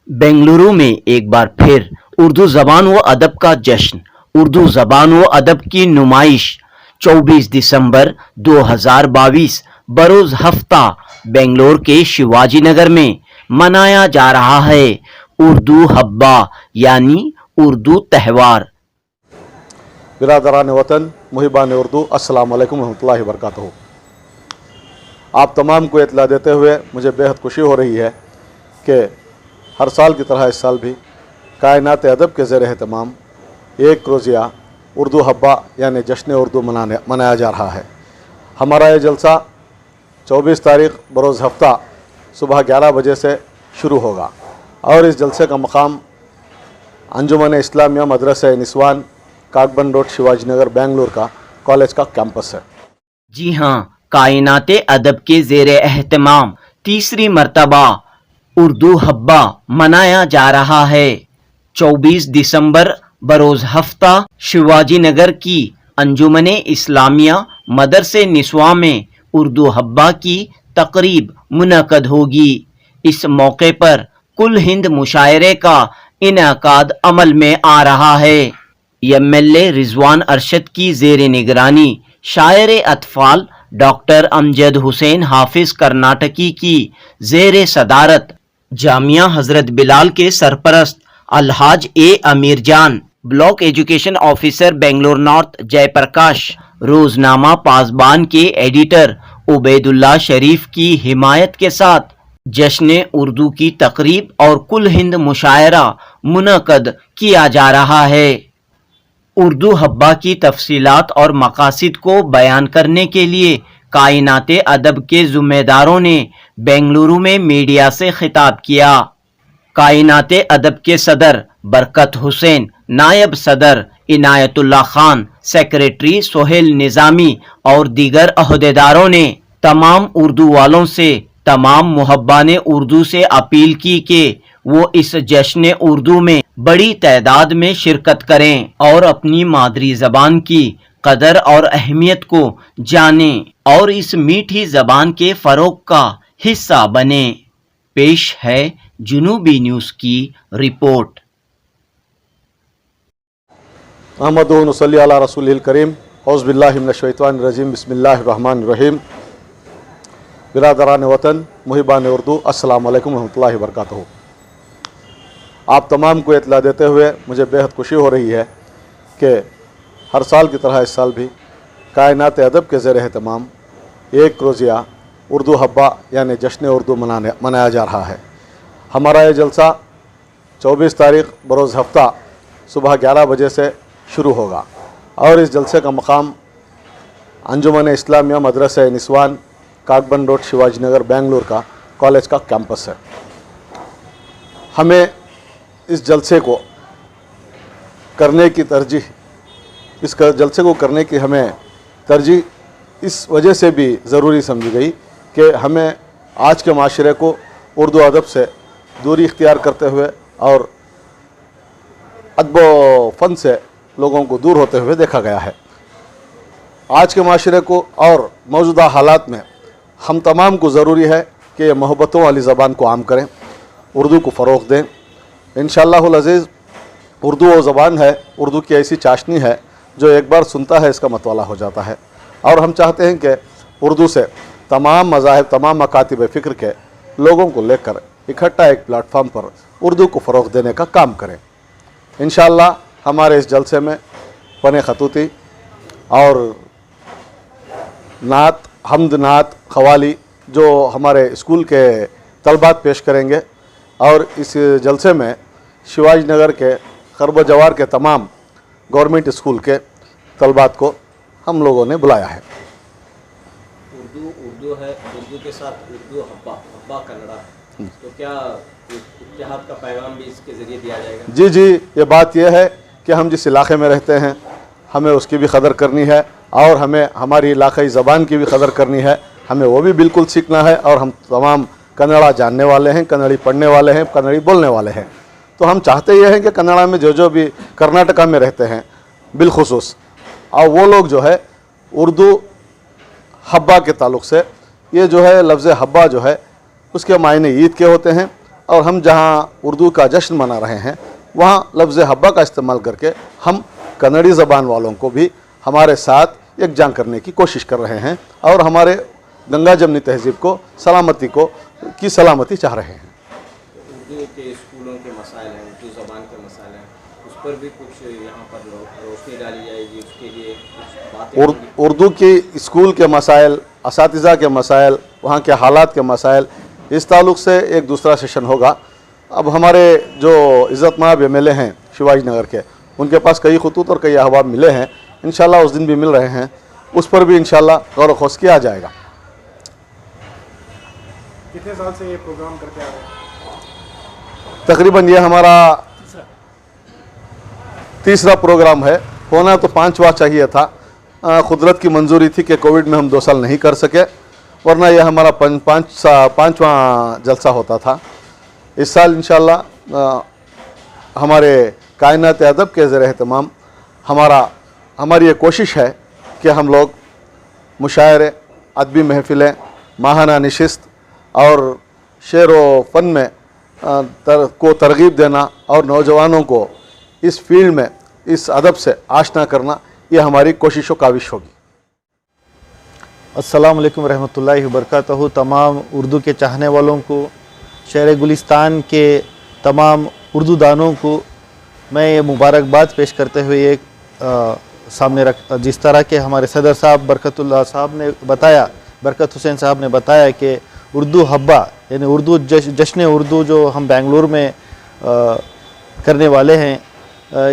बेंगलुरु में एक बार फिर उर्दू ज़बान व अदब का जश्न, उर्दू ज़बान व अदब की नुमाइश 24 दिसंबर 2022 बरोज़ हफ्ता बेंगलोर के शिवाजी नगर में मनाया जा रहा है। उर्दू हब्बा यानी उर्दू त्यौहार। बिरादरान वतन मुहिबान उर्दू अस्सलाम वालेकुम रहमतुल्लाहि व बरकातहू। आप तमाम को इत्तला देते हुए मुझे बेहद खुशी हो रही है कि हर साल की तरह इस साल भी कायनात अदब के ज़ेर एहतमाम एक रोज़िया उर्दू हब्बा यानी जश्न उर्दू मनाया जा रहा है। हमारा ये जलसा 24 तारीख़ बरोज़ हफ्ता सुबह 11 बजे से शुरू होगा और इस जलसे का मकाम अंजुमन इस्लामिया मदरसा निस्वान काकबन रोड शिवाजी नगर बेंगलुरु का कॉलेज का कैंपस है। जी हाँ, कायनात अदब के ज़ेर एहतमाम तीसरी मरतबा उर्दू हब्बा मनाया जा रहा है। 24 दिसंबर बरोज़ हफ्ता शिवाजी नगर की अंजुमने इस्लामिया मदरसे निस्वा में उर्दू हब्बा की तकरीब मुनक़द होगी। इस मौके पर कुल हिंद मुशायरे का इनेकाद अमल में आ रहा है। एमएलए रिजवान अरशद की ज़ेर निगरानी शायर अतफाल डॉक्टर अमजद हुसैन हाफिज कर्नाटकी की ज़ेर सदारत जामिया हजरत बिलाल के सरपरस्त Alhaj A Amir Jan, block education officer Bangalore north Jayaprakash, Roznama Pasban के एडिटर उबैदुल्ला शरीफ की हिमायत के साथ जश्न उर्दू की तकरीब और कुल हिंद मुशायरा मुनक़द किया जा रहा है। उर्दू हब्बा की तफसीलात और मकासिद को बयान करने के लिए कायनात अदब के ज़िम्मेदारों ने बेंगलुरु में मीडिया से खिताब किया। कायनात अदब के सदर बरकत हुसैन, नायब सदर इनायतुल्लाह खान, सेक्रेटरी सोहेल निज़ामी और दीगर अहदेदारों ने तमाम उर्दू वालों से, तमाम मुहब्बान उर्दू से अपील की कि वो इस जश्न उर्दू में बड़ी तादाद में शिरकत करें और अपनी मादरी ज़बान की कदर और अहमियत को जानें और इस मीठी ज़बान के फ़रोग़ का हिस्सा बने। पेश है जुनूबी न्यूज़ की रिपोर्ट। अहमदु नसल्ली अला रसूलिल करीम औज़ु बिल्लाहि मिनश शैतानिर रजीम बिस्मिल्लाहिर रहमानिर रहीम। बिरादरान वतन मुहिबान उर्दू अस्सलाम वालेकुम रहमतुल्लाहि व बरकातहू। आप तमाम को इत्तला देते हुए मुझे बेहद खुशी हो रही है कि हर साल की तरह इस साल भी कायनात अदब के ज़ेर एहतमाम एक रोज़िया उर्दू हब्बा यानी जश्न उर्दू मनाया जा रहा है। हमारा ये जलसा 24 तारीख़ बरोज़ हफ्ता सुबह 11 बजे से शुरू होगा और इस जलसे का मकाम अंजुमन इस्लामिया मदरसा निस्वान काकबन रोड शिवाजी नगर बेंगलुरु का कॉलेज का कैंपस है। हमें इस जलसे को करने की तरजीह इस जलसे को करने की हमें तरजीह इस वजह से भी ज़रूरी समझी गई कि हमें आज के माशरे को उर्दू अदब से दूरी इख्तियार करते हुए और अदब व फ़न से लोगों को दूर होते हुए देखा गया है। आज के माशरे को और मौजूदा हालात में हम तमाम को ज़रूरी है कि ये मोहब्बतों वाली ज़बान को आम करें, उर्दू को फ़रोग़ दें। इंशाअल्लाहुल अज़ीज़ उर्दू वो ज़बान है, उर्दू की ऐसी चाशनी है जो एक बार सुनता है इसका मतवाला हो जाता है और हम चाहते हैं कि उर्दू से तमाम मज़ाहिब, तमाम मकातिब फ़िक्र के लोगों को लेकर इकट्ठा एक प्लेटफार्म पर उर्दू को फ़रोग़ देने का काम करें। इंशाअल्लाह हमारे इस जलसे में फ़न ख़तूती और नात, हम्द नात, ख़वाली जो हमारे स्कूल के तलबात पेश करेंगे और इस जलसे में शिवाजी नगर के खरब जवार के तमाम गवर्नमेंट स्कूल के तलबात को हम लोगों ने बुलाया है। उर्दू है, उर्दू के साथ उर्दू हब्बा कन्नड़ा, तो क्या इत्तेहाद का पैगाम भी इसके ज़रिए दिया जाएगा? जी, ये बात यह है कि हम जिस इलाके में रहते हैं हमें उसकी भी कदर करनी है और हमें हमारी इलाक़ाई ज़बान की भी कदर करनी है। हमें वो भी बिल्कुल सीखना है और हम तमाम कन्नड़ा जानने वाले हैं, कन्नड़ी पढ़ने वाले हैं, कन्नड़ी बोलने वाले हैं। तो हम चाहते ये हैं कि कन्नड़ा में जो भी कर्नाटका में रहते हैं बिलखुसूस, और वो लोग जो है उर्दू हब्बा के ताल्लुक़ से, ये जो है लफ्ज़ हब्बा जो है उसके मायने ईद के होते हैं और हम जहाँ उर्दू का जश्न मना रहे हैं वहाँ लफ्ज़ हब्बा का इस्तेमाल करके हम कन्नड़ी ज़बान वालों को भी हमारे साथ एकजान करने की कोशिश कर रहे हैं और हमारे गंगा जमनी तहज़ीब को सलामती चाह रहे हैं। उर्दू के स्कूलों के मसाइल हैं, उर्दू ज़बान के मसाइल हैं, उस पर भी कुछ यहाँ पर रोशनी डाली जाएगी, उसके लिए कुछ बातें होंगी? उर्दू की स्कूल के मसाइल, असातिज़ा के मसाइल, वहाँ के हालात के मसाइल, इस ताल्लुक़ से एक दूसरा सेशन होगा। अब हमारे जो इज़्ज़तमाब एमएलए हैं शिवाजी नगर के, उनके पास कई खतूत और कई अहबाब मिले हैं, इंशाल्लाह उस दिन भी मिल रहे हैं, उस पर भी इंशाल्लाह गौर व खोज किया जाएगा। कितने साल से ये प्रोग्राम करते आ रहे हैं? तकरीबन ये हमारा तीसरा प्रोग्राम है, होना तो 5वां चाहिए था। कुदरत की मंजूरी थी कि कोविड में हम 2 साल नहीं कर सके, वरना यह हमारा 5वां जलसा होता था। इस साल इंशाल्लाह हमारे कायनात अदब के ज़ेर एहतमाम हमारी ये कोशिश है कि हम लोग मुशायरे, अदबी महफ़िलें, माहाना नशिस्त और शेर व फ़न में को तरगीब देना और नौजवानों को इस फील्ड में, इस अदब से आशना करना, ये हमारी कोशिश व काविश होगी। अस्सलाम वालेकुम रहमतुल्लाहि व बरकातहू। तमाम उर्दू के चाहने वालों को, शहर गुलिस्तान के तमाम उर्दू दानों को मैं ये मुबारकबाद पेश करते हुए एक सामने रख, जिस तरह के हमारे सदर साहब बरकतुल्लाह साहब ने बताया, बरकत हुसैन साहब ने बताया कि उर्दू हब्बा यानी उर्दू जश्न उर्दू जो हम बेंगलुरु में करने वाले हैं,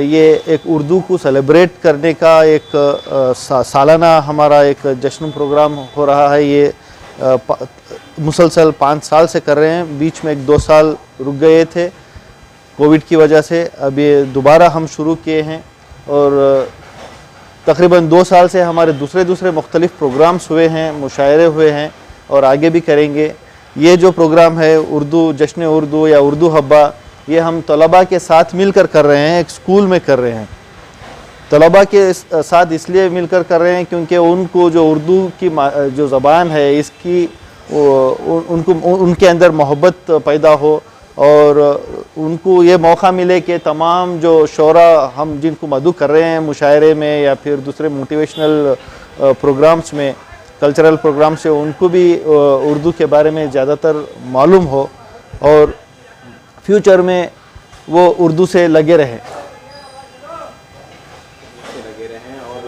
ये एक उर्दू को सेलिब्रेट करने का एक सालाना हमारा एक जश्न प्रोग्राम हो रहा है। ये मुसलसल 5 साल से कर रहे हैं, बीच में 1-2 साल रुक गए थे कोविड की वजह से, अब ये दोबारा हम शुरू किए हैं और तकरीबन 2 साल से हमारे दूसरे मुख्तलिफ़ प्रोग्राम्स हुए हैं, मुशायरे हुए हैं और आगे भी करेंगे। ये जो प्रोग्राम है उर्दू जश्न उर्दू या उर्दू हब्बा, ये हम तलबा के साथ मिलकर कर रहे हैं, एक स्कूल में कर रहे हैं। तलबा के साथ इसलिए मिलकर कर रहे हैं क्योंकि उनको जो उर्दू की जो ज़बान है इसकी उनके अंदर मोहब्बत पैदा हो और उनको ये मौका मिले कि तमाम जो शोरा हम जिनको मदऊ कर रहे हैं मुशायरे में या फिर दूसरे मोटिवेशनल प्रोग्राम्स में, कल्चरल प्रोग्राम्स से, उनको भी उर्दू के बारे में ज़्यादातर मालूम हो और फ्यूचर में वो उर्दू से लगे रहें और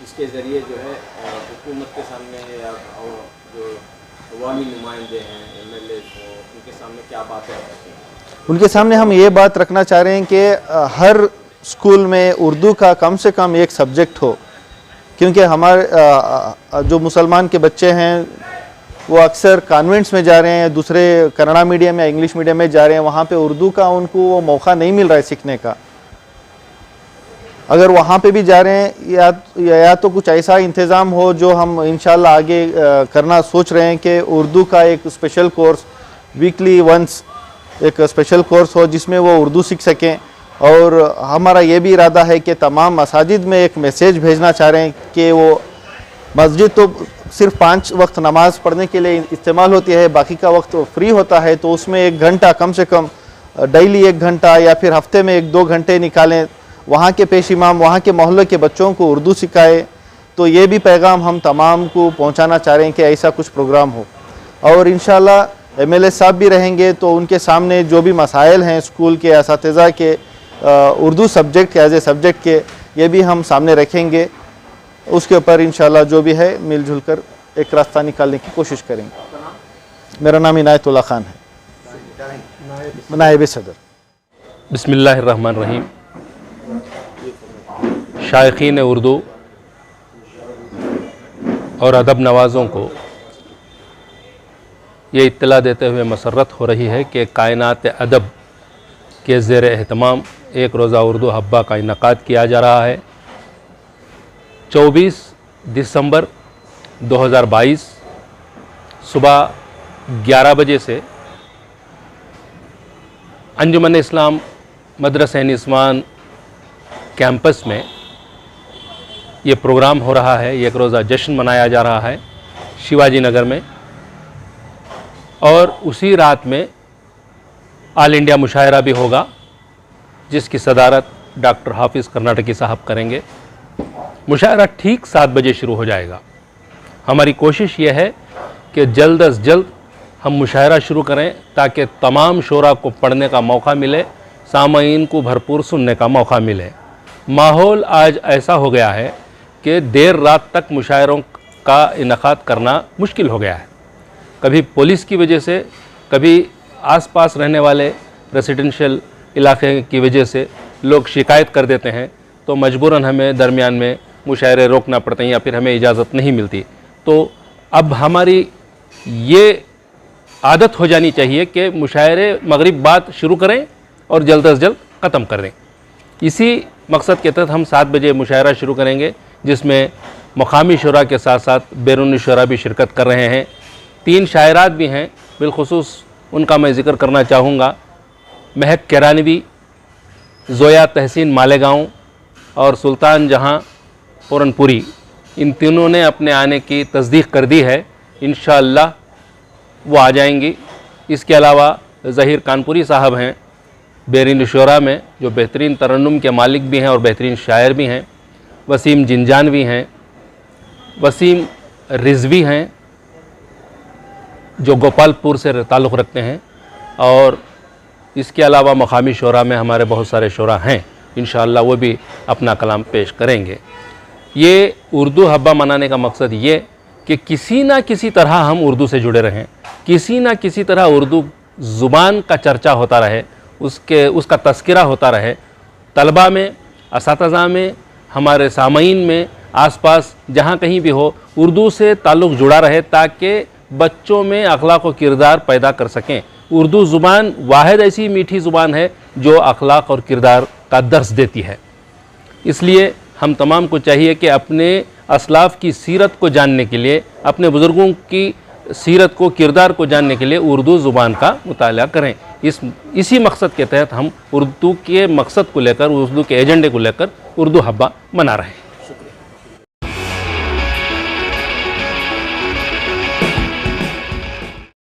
इसके ज़रिए जो है हुकूमत के सामने या और जो अवामी नुमाइंदे हैं, एमएलए हो, उनके सामने क्या बातें रखती हैं? उनके सामने हम ये बात रखना चाह रहे हैं कि हर स्कूल में उर्दू का कम से कम एक सब्जेक्ट हो, क्योंकि हमारे जो मुसलमान के बच्चे हैं वो अक्सर कॉन्वेंट्स में जा रहे हैं, दूसरे कन्नड़ा मीडियम या इंग्लिश मीडियम में जा रहे हैं, वहाँ पे उर्दू का उनको वो मौका नहीं मिल रहा है सीखने का। अगर वहाँ पे भी जा रहे हैं या तो कुछ ऐसा इंतज़ाम हो जो हम इंशाल्लाह आगे करना सोच रहे हैं कि उर्दू का एक स्पेशल कोर्स वीकली वंस एक स्पेशल कोर्स हो जिसमें वो उर्दू सीख सकें। और हमारा ये भी इरादा है कि तमाम मसाजिद में एक मैसेज भेजना चाह रहे हैं कि वो मस्जिद तो सिर्फ 5 वक्त नमाज़ पढ़ने के लिए इस्तेमाल होती है, बाकी का वक्त फ्री होता है, तो उसमें 1 घंटा कम से कम डेली 1 घंटा या फिर हफ्ते में 1-2 घंटे निकालें, वहाँ के पेश इमाम वहाँ के मोहल्ले के बच्चों को उर्दू सिखाए। तो ये भी पैगाम हम तमाम को पहुँचाना चाह रहे हैं कि ऐसा कुछ प्रोग्राम हो। और इंशाल्लाह एमएलए साहब भी रहेंगे तो उनके सामने जो भी मसाइल हैं स्कूल के असातिज़ा के Urdu subject as a subject के, ये भी हम सामने रखेंगे। उसके ऊपर इंशाल्लाह जो भी है मिलजुल कर एक रास्ता निकालने की कोशिश करेंगे। मेरा नाम इनायतुल्लाह खान है, नायब सदर। बिस्मिल्लाहिर्रहमानिर्रहीम। शायखीन उर्दू और अदब नवाज़ों को ये इत्तला देते हुए मसर्रत हो रही है कि कायनात अदब के ज़ेर एहतमाम एक रोज़ा उर्दू हब्बा का इनकाद किया जा रहा है। 24 दिसंबर 2022 सुबह 11 बजे से अंजुमन इस्लाम मदरसा निस्वान कैंपस में ये प्रोग्राम हो रहा है। एक रोज़ा जश्न मनाया जा रहा है शिवाजी नगर में, और उसी रात में ऑल इंडिया मुशायरा भी होगा, जिसकी सदारत डॉक्टर हाफिज़ कर्नाटकी साहब करेंगे। मुशायरा ठीक 7 बजे शुरू हो जाएगा। हमारी कोशिश ये है कि जल्द अज जल्द हम मुशायरा शुरू करें ताकि तमाम शोरा को पढ़ने का मौका मिले, सामईन को भरपूर सुनने का मौका मिले। माहौल आज ऐसा हो गया है कि देर रात तक मुशायरों का इनकाद करना मुश्किल हो गया है। कभी पुलिस की वजह से, कभी आसपास रहने वाले रेसिडेंशियल इलाके की वजह से लोग शिकायत कर देते हैं, तो मजबूरन हमें दरमियान में मुशायरे रोकना पड़ते हैं या फिर हमें इजाज़त नहीं मिलती। तो अब हमारी ये आदत हो जानी चाहिए कि मुशायरे मगरिब बाद शुरू करें और जल्द अज जल्द ख़त्म कर दें। इसी मकसद के तहत हम 7 बजे मुशायरा शुरू करेंगे, जिसमें मकामी शुरा के साथ साथ बैरूनी शुरा भी शिरकत कर रहे हैं। 3 शायरात भी हैं, बिलखुसूस उनका मैं ज़िक्र करना चाहूँगा। महक किरानवी, ज़ोया तहसीन मालेगांव और सुल्तान जहां पूरनपुरी, इन तीनों ने अपने आने की तस्दीक कर दी है। इंशाअल्लाह वो आ जाएंगी। इसके अलावा ज़हीर कानपुरी साहब हैं बैरून शुरा में, जो बेहतरीन तरन्नुम के मालिक भी हैं और बेहतरीन शायर भी हैं। वसीम जिंजानवी हैं, वसीम रिजवी हैं जो गोपालपुर से ताल्लुक़ रखते हैं, और इसके अलावा मकामी शुरा में हमारे बहुत सारे शुरा हैं। इंशाअल्लाह वो भी अपना कलाम पेश करेंगे। ये उर्दू हब्बा मनाने का मकसद ये कि किसी ना किसी तरह हम उर्दू से जुड़े रहें, किसी ना किसी तरह उर्दू ज़ुबान का चर्चा होता रहे, उसका तज़किरा होता रहे, तलबा में, असातिज़ा में, हमारे सामईन में, आसपास जहाँ कहीं भी हो, उर्दू से ताल्लुक़ जुड़ा रहे ताकि बच्चों में अखलाक व किरदार पैदा कर सकें। उर्दू ज़ुबान वाहिद ऐसी मीठी ज़ुबान है जो अखलाक और किरदार का दर्स देती है। इसलिए हम तमाम को चाहिए कि अपने असलाफ़ की सीरत को जानने के लिए, अपने बुज़ुर्गों की सीरत को, किरदार को जानने के लिए उर्दू ज़ुबान का मुताला करें। इसी मकसद के तहत हम उर्दू के मकसद को लेकर, उर्दू के एजेंडे को लेकर उर्दू हब्बा मना रहे हैं।